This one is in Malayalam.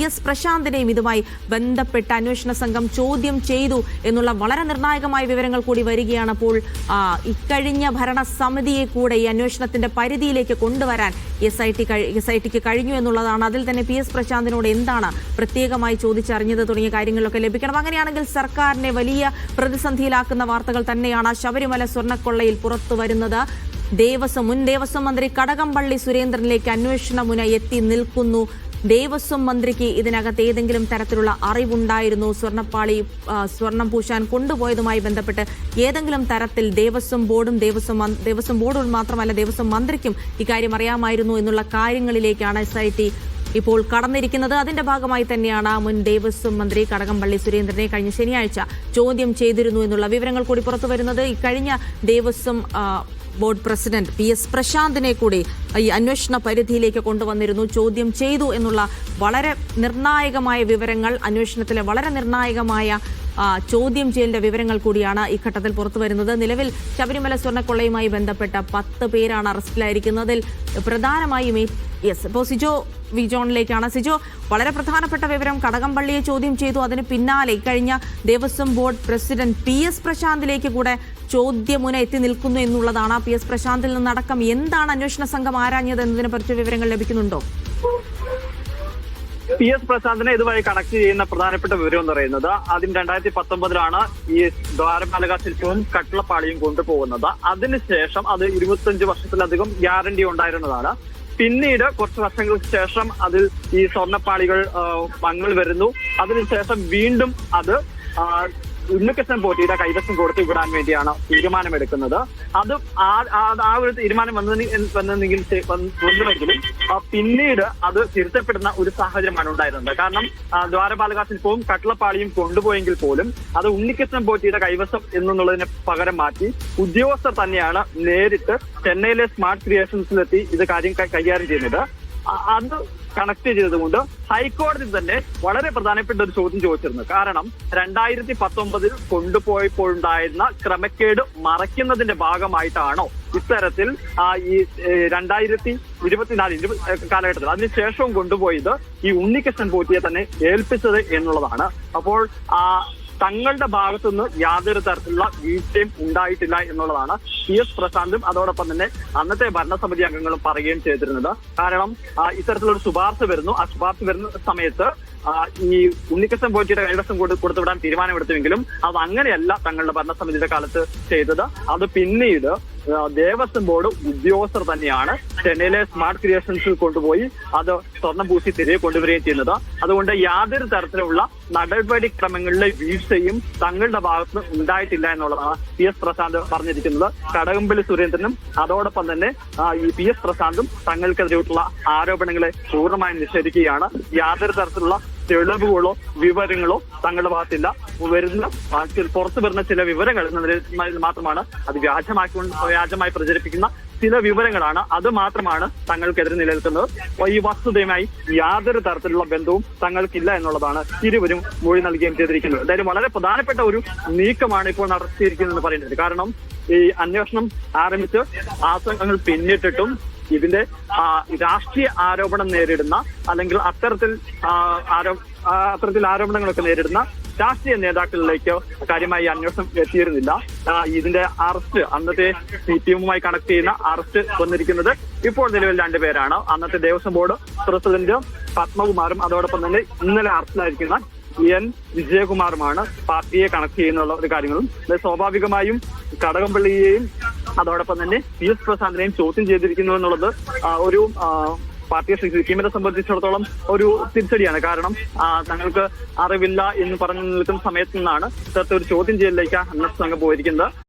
എസ് പ്രശാന്തിനെയും ഇതുമായി ബന്ധപ്പെട്ട അന്വേഷണ സംഘം ചോദ്യം ചെയ്തു എന്നുള്ള വളരെ നിർണായകമായ വിവരങ്ങൾ കൂടി വരികയാണ്. അപ്പോൾ ഇക്കഴിഞ്ഞ ഭരണസമിതിയെ കൂടെ ഈ അന്വേഷണത്തിന്റെ പരിധിയിലേക്ക് കൊണ്ടുവരാൻ എസ് ഐ ടിക്ക് കഴിഞ്ഞു എന്നുള്ളതാണ്. അതിൽ തന്നെ PS പ്രശാന്തിനോട് എന്താണ് പ്രത്യേകമായി ചോദിച്ചറിഞ്ഞത് തുടങ്ങിയ കാര്യങ്ങളൊക്കെ ലഭിക്കണം. അങ്ങനെയാണെങ്കിൽ സർക്കാരിനെ വലിയ പ്രതിസന്ധിയിലാക്കുന്ന വാർത്തകൾ തന്നെയാണ് ശബരിമല സ്വർണ്ണക്കൊള്ളയിൽ പുറത്തു വരുന്നത്. മുൻ ദേവസ്വം മന്ത്രി കടകംപള്ളി സുരേന്ദ്രനിലേക്ക് അന്വേഷണ മുന എത്തി നിൽക്കുന്നു. ദേവസ്വം മന്ത്രിക്ക് ഇതിനകത്ത് ഏതെങ്കിലും തരത്തിലുള്ള അറിവുണ്ടായിരുന്നു? സ്വർണം പൂശാൻ കൊണ്ടുപോയതുമായി ബന്ധപ്പെട്ട് ഏതെങ്കിലും തരത്തിൽ ദേവസ്വം ബോർഡും മാത്രമല്ല ദേവസ്വം മന്ത്രിക്കും ഇക്കാര്യം അറിയാമായിരുന്നു എന്നുള്ള കാര്യങ്ങളിലേക്കാണ് SIT ഇപ്പോൾ കടന്നിരിക്കുന്നത്. അതിന്റെ ഭാഗമായി തന്നെയാണ് മുൻ ദേവസ്വം മന്ത്രി കടകംപള്ളി സുരേന്ദ്രനെ കഴിഞ്ഞ ശനിയാഴ്ച ചോദ്യം ചെയ്തിരുന്നു എന്നുള്ള വിവരങ്ങൾ കൂടി പുറത്തു വരുന്നത്. ഇക്കഴിഞ്ഞ ദേവസ്വം ബോർഡ് പ്രസിഡന്റ് PS പ്രശാന്തിനെ കൂടി ഈ അന്വേഷണ പരിധിയിലേക്ക് കൊണ്ടുവന്നിരുന്നു, ചോദ്യം ചെയ്തു എന്നുള്ള വളരെ നിർണായകമായ വിവരങ്ങൾ, അന്വേഷണത്തിലെ വളരെ നിർണായകമായ ചോദ്യം ചെയ്യലിന്റെ വിവരങ്ങൾ കൂടിയാണ് ഈ ഘട്ടത്തിൽ പുറത്തു വരുന്നത്. നിലവിൽ ശബരിമല സ്വർണ്ണക്കൊള്ളയുമായി ബന്ധപ്പെട്ട 10 പേരാണ് അറസ്റ്റിലായിരിക്കുന്നതിൽ പ്രധാനമായും ഇപ്പോൾ സിജോ വിജോണിലേക്കാണ്. സിജോ, വളരെ പ്രധാനപ്പെട്ട വിവരം, കടകംപള്ളിയെ ചോദ്യം ചെയ്തു, അതിന് പിന്നാലെ കഴിഞ്ഞ ദേവസ്വം ബോർഡ് പ്രസിഡന്റ് PS പ്രശാന്തിലേക്ക് കൂടെ ചോദ്യമുന എത്തി നിൽക്കുന്നു എന്നുള്ളതാണ്. PS പ്രശാന്തിൽ നിന്നടക്കം എന്താണ് അന്വേഷണ സംഘം ആരാഞ്ഞത് എന്നതിനെ പറ്റി വിവരങ്ങൾ ലഭിക്കുന്നുണ്ടോ? PS പ്രശാന്തിനെ ഇതുവഴി കണക്ട് ചെയ്യുന്ന പ്രധാനപ്പെട്ട വിവരം എന്ന് പറയുന്നത്, ആദ്യം 2019 ഈ ദ്വാരപാലക ശില്പവും കട്ടിളപ്പാളിയും കൊണ്ടുപോകുന്നത്. അതിനുശേഷം അത് 25 വർഷത്തിലധികം ഗ്യാരണ്ടി ഉണ്ടായിരുന്നതാണ്. പിന്നീട് കുറച്ച് വർഷങ്ങൾക്ക് ശേഷം അതിൽ ഈ സ്വർണ്ണപ്പാളികൾ മങ്ങൽ വരുന്നു. അതിനുശേഷം വീണ്ടും അത് ഉണ്ണികൃഷ്ണൻ പോറ്റിയുടെ കൈവശം കൊടുത്തു വിടാൻ വേണ്ടിയാണ് തീരുമാനമെടുക്കുന്നത്. അത് ആ ഒരു തീരുമാനം വന്നുവെങ്കിലും പിന്നീട് അത് തിരുത്തപ്പെടുന്ന ഒരു സാഹചര്യമാണ് ഉണ്ടായിരുന്നത്. കാരണം ദ്വാരപാലക ശില്പവും കട്ടിളപ്പാളിയും കൊണ്ടുപോയെങ്കിൽ പോലും അത് ഉണ്ണികൃഷ്ണൻ പോറ്റിയുടെ കൈവശം എന്നുള്ളതിനെ പകരം മാറ്റി ഉദ്യോഗസ്ഥർ തന്നെയാണ് നേരിട്ട് ചെന്നൈയിലെ സ്മാർട്ട് ക്രിയേഷൻസിലെത്തി ഇത് കാര്യം കൈകാര്യം ചെയ്യുന്നത്. അത് കണക്ട് ചെയ്തതുകൊണ്ട് ഹൈക്കോടതി തന്നെ വളരെ പ്രധാനപ്പെട്ട ഒരു ചോദ്യം ചോദിച്ചിരുന്നു. കാരണം 2019 കൊണ്ടുപോയപ്പോഴുണ്ടായിരുന്ന ക്രമക്കേട് മറയ്ക്കുന്നതിന്റെ ഭാഗമായിട്ടാണോ ഇത്തരത്തിൽ ഈ 2024 കാലഘട്ടത്തിൽ അതിനുശേഷവും കൊണ്ടുപോയത് ഈ ഉണ്ണികൃഷ്ണൻ പോറ്റിയെ തന്നെ ഏൽപ്പിച്ചത് എന്നുള്ളതാണ്. അപ്പോൾ തങ്ങളുടെ ഭാഗത്തുനിന്ന് യാതൊരു തരത്തിലുള്ള വീഴ്ചയും ഉണ്ടായിട്ടില്ല എന്നുള്ളതാണ് PS പ്രശാന്തും അതോടൊപ്പം തന്നെ അന്നത്തെ ഭരണസമിതി അംഗങ്ങളും പറയുകയും ചെയ്തിരുന്നത്. കാരണം ഇത്തരത്തിലൊരു ശുപാർശ വരുന്നു. ആ ശുപാർശ വരുന്ന സമയത്ത് ഈ ഉണ്ണികൃഷ്ണൻ പോറ്റിയുടെ കൈവശം കൊടുത്തുവിടാൻ തീരുമാനമെടുത്തുവെങ്കിലും അത് അങ്ങനെയല്ല തങ്ങളുടെ ഭരണസമിതിയുടെ കാലത്ത് ചെയ്തത്. അത് പിന്നീട് ദേവസ്വം ബോർഡ് ഉദ്യോഗസ്ഥർ തന്നെയാണ് ചെന്നൈയിലെ സ്മാർട്ട് ക്രിയേഷൻസിൽ കൊണ്ടുപോയി അത് സ്വർണം പൂശി തിരികെ കൊണ്ടുവരികയും ചെയ്യുന്നത്. അതുകൊണ്ട് യാതൊരു തരത്തിലുള്ള നടപടിക്രമങ്ങളിലെ വീഴ്ചയും തങ്ങളുടെ ഭാഗത്ത് ഉണ്ടായിട്ടില്ല എന്നുള്ളതാണ് PS പ്രശാന്ത് പറഞ്ഞിരിക്കുന്നത്. കടകംപള്ളി സുരേന്ദ്രനും അതോടൊപ്പം തന്നെ ഈ PS പ്രശാന്തും തങ്ങൾക്കെതിരെയുള്ള ആരോപണങ്ങളെ പൂർണ്ണമായും നിഷേധിക്കുകയാണ്. യാതൊരു തരത്തിലുള്ള തെളിവുകളോ വിവരങ്ങളോ തങ്ങളുടെ ഭാഗത്തില്ല. പുറത്തു വരുന്ന ചില വിവരങ്ങൾ മാത്രമാണ് അത് വ്യാജമായി പ്രചരിപ്പിക്കുന്ന ചില വിവരങ്ങളാണ്. അത് മാത്രമാണ് തങ്ങൾക്കെതിരെ നിലനിൽക്കുന്നത്. ഈ വസ്തുതയുമായി യാതൊരു തരത്തിലുള്ള ബന്ധവും തങ്ങൾക്കില്ല എന്നുള്ളതാണ് ഇരുവരും മൊഴി നൽകുകയും ചെയ്തിരിക്കുന്നത്. എന്തായാലും വളരെ പ്രധാനപ്പെട്ട ഒരു നീക്കമാണ് ഇപ്പോൾ നടത്തിയിരിക്കുന്നതെന്ന് പറയുന്നത്. കാരണം ഈ അന്വേഷണം ആരംഭിച്ച് ആസനങ്ങൾ പിന്നിട്ടിട്ടും ഇതിന്റെ രാഷ്ട്രീയ ആരോപണം നേരിടുന്ന അല്ലെങ്കിൽ അത്തരത്തിൽ ആരോപണങ്ങളൊക്കെ നേരിടുന്ന രാഷ്ട്രീയ നേതാക്കളിലേക്ക് കാര്യമായി അന്വേഷണം എത്തിയിരുന്നില്ല. ഇതിന്റെ അറസ്റ്റ് അന്നത്തെ CPM-മായി കണക്ട് ചെയ്യുന്ന അറസ്റ്റ് വന്നിരിക്കുന്നത് ഇപ്പോൾ നിലവിൽ 2 പേരാണ്. അന്നത്തെ ദേവസ്വം ബോർഡ് പ്രസിഡന്റ് പത്മകുമാറും അതോടൊപ്പം തന്നെ ഇന്നലെ അറസ്റ്റിലായിരിക്കുന്ന N വിജയകുമാറുമാണ് പാർട്ടിയെ കണക്ട് ചെയ്യുന്നുള്ള ഒരു കാര്യങ്ങളും. സ്വാഭാവികമായും കടകംപള്ളിയെയും അതോടൊപ്പം തന്നെ PS പ്രശാന്തിനെയും ചോദ്യം ചെയ്തിരിക്കുന്നു എന്നുള്ളത് ഒരു പാർട്ടിയെ CPM-നെ സംബന്ധിച്ചിടത്തോളം ഒരു തിരിച്ചടിയാണ്. കാരണം തങ്ങൾക്ക് അറിവില്ല എന്ന് പറഞ്ഞു നിൽക്കുന്ന സമയത്ത് നിന്നാണ് ഇത്തരത്തിൽ ഒരു ചോദ്യം ചെയ്യലിലേക്ക് അന്വേഷണ സംഘം പോയിരിക്കുന്നത്.